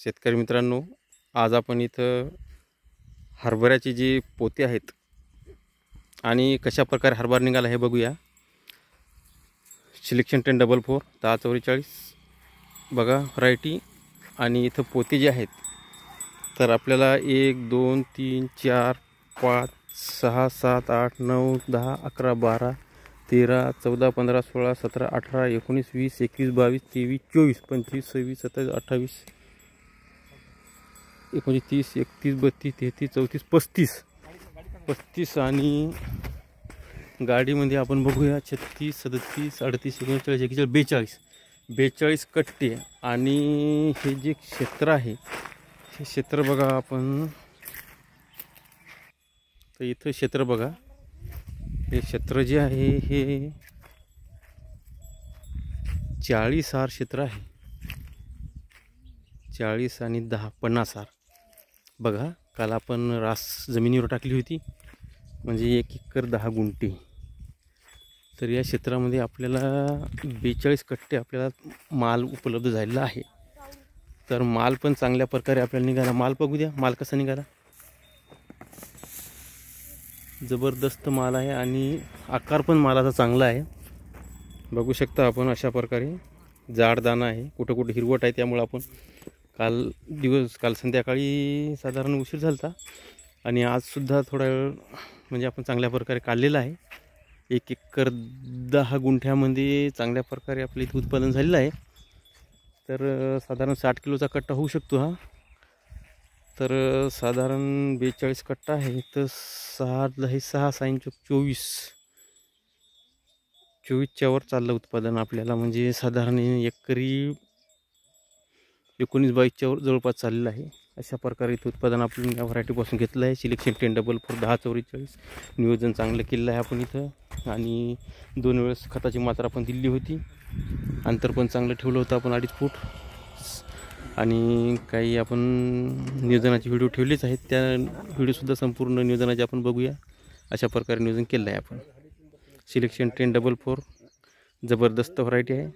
शेतकरी मित्रांनो, आज आपण इथं हरभऱ्याचे जे पोते आहेत आणि कशा प्रकारे हरभरा निघाला हे बघूया। सिलेक्शन 1044 1044 बघा व्हरायटी। आणि इथं पोते जे आहेत तर आपल्याला 1 2 3 4 5 6 7 8 9 10 11 12 13 14 15 16 17 18 19 20 21 22 23 24 25 26 27 28 29 30 31 32 33 35 आणि गाडीमध्ये आपण बघूया 36 37 38 39 41 42 कट्टे। आणि हे जे क्षेत्र आहे हे क्षेत्र बघा आपण, तर इथं क्षेत्र बघा, हे क्षेत्र जे आहे हे 40 आर क्षेत्र आहे। 40 आणि 10 50 आर बघा। काल आपण रास जमिनीवर टाकली होती, म्हणजे 1 एकर 10 गुंठे। तर या क्षेत्रामध्ये आपल्याला 42 कट्टे आपल्याला माल उपलब्ध झालेला आहे। तर माल पण चांगल्या प्रकारे आपल्याला निघाला। माल बघू द्या, माल कसा निघाला, जबरदस्त माल आहे आणि आकार पण मालाचा चांगला आहे। बघू शकता आपण अशा प्रकारे जाड दाणा आहे, कुठं कुठं हिरवट आहे। त्यामुळे आपण काल संध्याकाळी साधारण उशीर झाला आणि आज सुद्धा थोडा वेळ म्हणजे आपण चांगल्या प्रकारे काढलेला आहे। 1 एकर 10 गुंठ्यामध्ये चांगल्या प्रकारे आपले इथे उत्पादन झालेलं आहे। तर साधारण 60 किलोचा कट्टा होऊ शकतो हा। तर साधारण 42 कट्टा आहे। तर 6 10 6 6 24 24च्या वर चाललं उत्पादन आपल्याला, म्हणजे साधारण एकरी 19 22च्या वर जवळपास चाललेलं आहे। अशा प्रकारे इथे उत्पादन आपण या व्हरायटीपासून घेतलं आहे। सिलेक्शन 1044 1044 नियोजन चांगलं केलेलं आहे आपण इथं। आणि 2 वेळेस खताची मात्रा आपण दिली होती, अंतर पण चांगलं ठेवलं होतं आपण 2.5 फूट। आणि काही आपण नियोजनाचे व्हिडिओ ठेवलेच आहेत, त्या व्हिडिओसुद्धा संपूर्ण नियोजनाचे आपण बघूया। अशा प्रकारे नियोजन केलं आहे आपण। सिलेक्शन 1044 जबरदस्त व्हरायटी आहे।